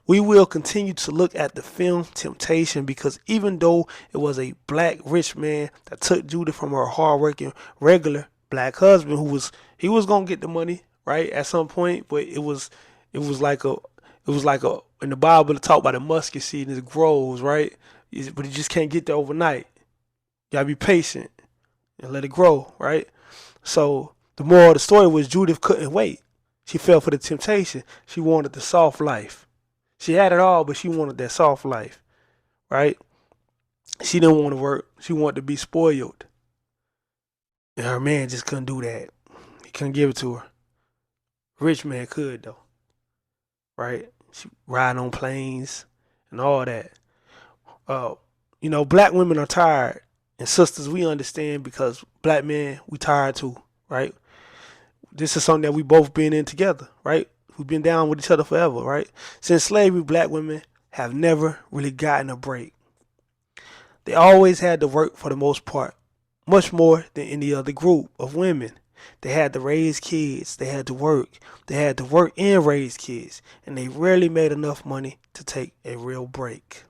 We will continue to look at the film Temptation because even though it was a black rich man that took Judith from her hardworking regular black husband he was gonna get the money right at some point, but it was like a in the Bible to talk about the mustard seed and it grows right, but you just can't get there overnight. You gotta be patient and let it grow right. So the moral of the story was Judith couldn't wait. She fell for the temptation. She wanted the soft life. She had it all, but she wanted that soft life, right? She didn't want to work. She wanted to be spoiled. And her man just couldn't do that. He couldn't give it to her. Rich man could, though, right? She riding on planes and all that. Black women are tired. And sisters, we understand because black men, we tired too, right? This is something that we both been in together, right? We've been down with each other forever, right? Since slavery, black women have never really gotten a break. They always had to work for the most part, much more than any other group of women. They had to raise kids, they had to work, and raise kids, and they rarely made enough money to take a real break,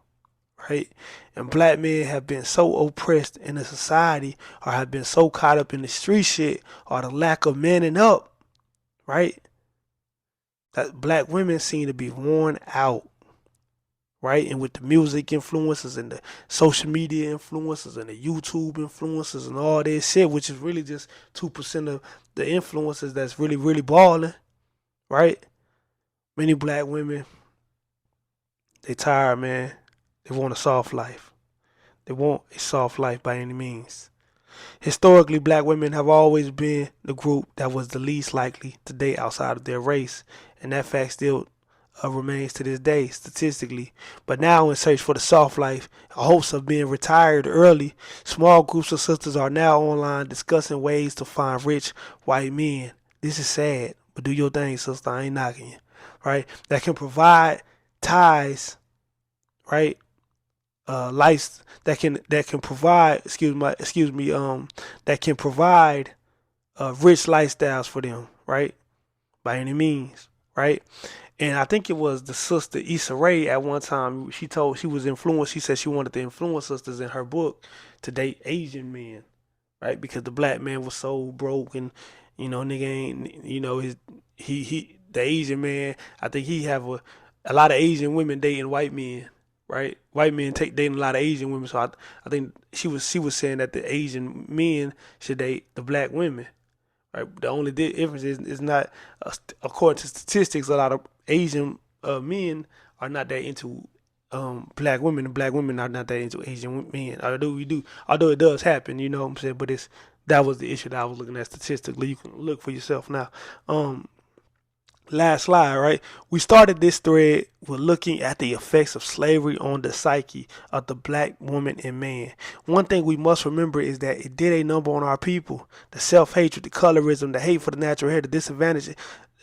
right? And black men have been so oppressed in the society, or have been so caught up in the street shit, or the lack of manning up, right? That black women seem to be worn out, right? And with the music influences and the social media influences and the YouTube influences and all this shit, which is really just 2% of the influences that's really, really balling, right? Many black women, they tired, man. They want a soft life. They want a soft life by any means. Historically, black women have always been the group that was the least likely to date outside of their race, and that fact still remains to this day, statistically. But now, in search for the soft life, in hopes of being retired early, small groups of sisters are now online discussing ways to find rich white men. This is sad, but do your thing, sister. I ain't knocking you, right? That can provide ties, right? Life that can provide, that can provide rich lifestyles for them, right? By any means, right? And I think it was the sister Issa Rae at one time. She was influenced. She said she wanted to influence sisters in her book to date Asian men, right? Because the black man was so broke, and nigga ain't, his the Asian man. I think he have a lot of Asian women dating white men, right? White men take dating a lot of Asian women. So I think she was saying that the Asian men should date the black women. Right. The only difference is not, according to statistics, a lot of Asian men are not that into black women, and black women are not that into Asian men. Although it does happen, you know what I'm saying. But that was the issue that I was looking at statistically. You can look for yourself now. Um, Last slide, right? We started this thread with looking at the effects of slavery on the psyche of the black woman and man. One thing we must remember is that it did a number on our people. The self-hatred, the colorism, the hate for the natural hair, the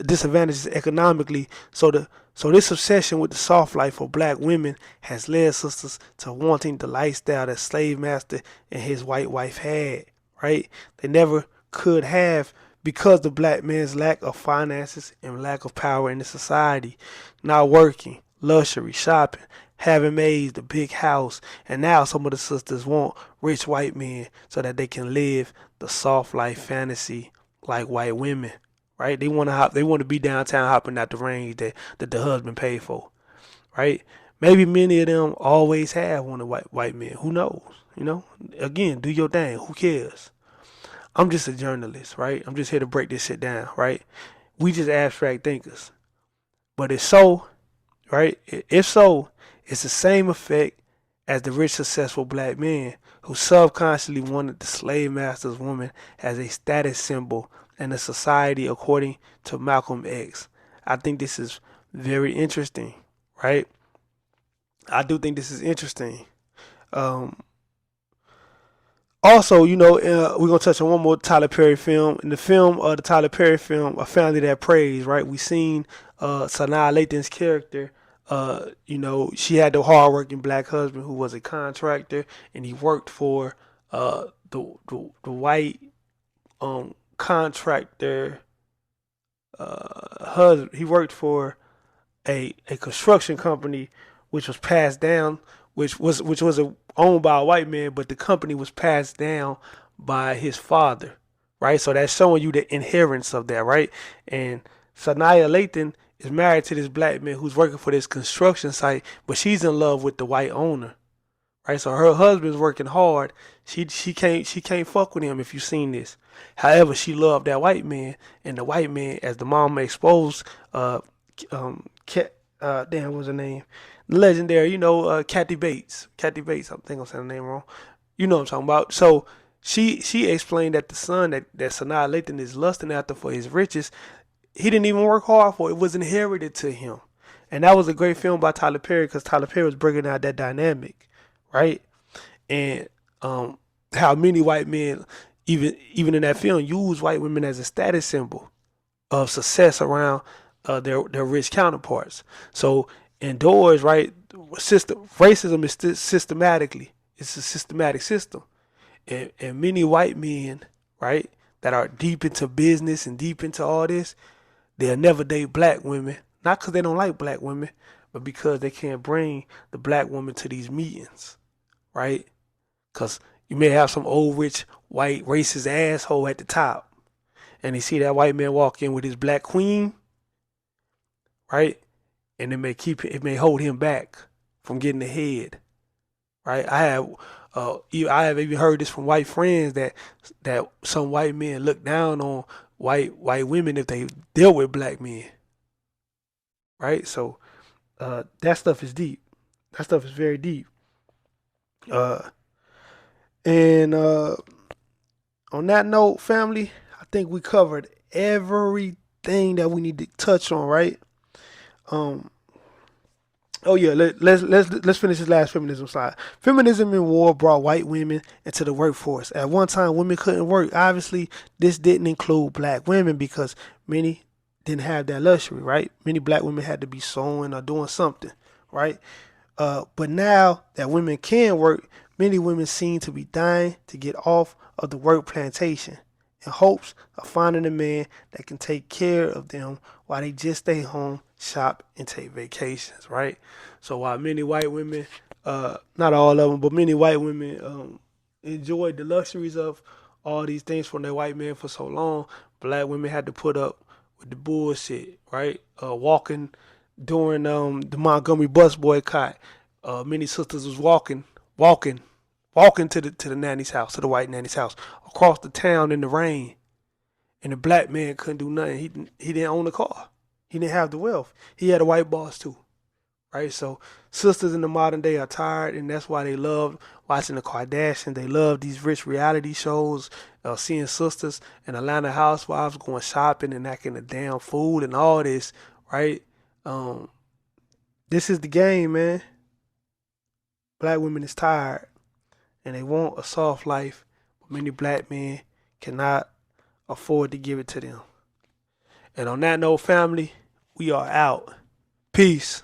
disadvantages economically. So this obsession with the soft life for black women has led sisters to wanting the lifestyle that slave master and his white wife had, right? They never could have, because the black man's lack of finances and lack of power in the society. Not working, luxury, shopping, having maids, the big house, and now some of the sisters want rich white men so that they can live the soft life fantasy like white women. Right? They want to be downtown hopping out the range that the husband paid for. Right? Maybe many of them always have wanted white men. Who knows? Again, do your thing. Who cares? I'm just a journalist, right? I'm just here to break this shit down, right? We just abstract thinkers. But if so, right? If so, it's the same effect as the rich, successful black man who subconsciously wanted the slave master's woman as a status symbol in a society, according to Malcolm X. I think this is very interesting, right? I do think this is interesting. Um, Also, we're gonna touch on one more Tyler Perry film. In the film, the Tyler Perry film, A Family That Prays, right? We seen Sanaa Lathan's character. She had the hardworking black husband who was a contractor, and he worked for the white contractor husband. He worked for a construction company, which was passed down, which was owned by a white man, but the company was passed down by his father, right? So that's showing you the inheritance of that, right? And Sanaya Lathan is married to this black man who's working for this construction site, but she's in love with the white owner, right? So her husband's working hard. She can't fuck with him if you've seen this. However, she loved that white man, and the white man, as the mama exposed, Cat, damn, what's her name? Legendary, Kathy Bates. Kathy Bates. I think I'm saying her name wrong. You know what I'm talking about. So she explained that the son that Sanaa Lathan is lusting after for his riches, he didn't even work hard for. It was inherited to him, and that was a great film by Tyler Perry because Tyler Perry was bringing out that dynamic, right? And how many white men, even in that film, use white women as a status symbol of success around their rich counterparts. So indoors, right, racism is systematically It's a systematic system. And many white men, right, that are deep into business and deep into all this, they'll never date black women. Not because they don't like black women, but because they can't bring the black woman to these meetings, right? Because you may have some old rich white racist asshole at the top, and they see that white man walk in with his black queen, right? And it may hold him back from getting ahead, right? I have even heard this from white friends that some white men look down on white women if they deal with black men, right? So that stuff is deep. That stuff is very deep. Uh, and on that note, family, I think we covered everything that we need to touch on, right? Um, Oh yeah, let's finish this last feminism slide. Feminism in war brought white women into the workforce. At one time, women couldn't work. Obviously, this didn't include black women because many didn't have that luxury, right? Many black women had to be sewing or doing something, right? But now that women can work, many women seem to be dying to get off of the work plantation in hopes of finding a man that can take care of them while they just stay home, shop, and take vacations, right? So while many white women, not all of them, but many white women enjoyed the luxuries of all these things from their white men for so long, black women had to put up with the bullshit, right? Walking during the Montgomery bus boycott, many sisters was walking, walking to the nanny's house, to the white nanny's house, across the town in the rain, and the black man couldn't do nothing. He didn't own a car. He didn't have the wealth. He had a white boss too, right? So sisters in the modern day are tired, and that's why they love watching the Kardashians. They love these rich reality shows, seeing sisters and Atlanta housewives going shopping and acting a damn fool and all this, right? Um, this is the game, man. Black women is tired and they want a soft life, but many black men cannot afford to give it to them. And on that note, family, we are out. Peace.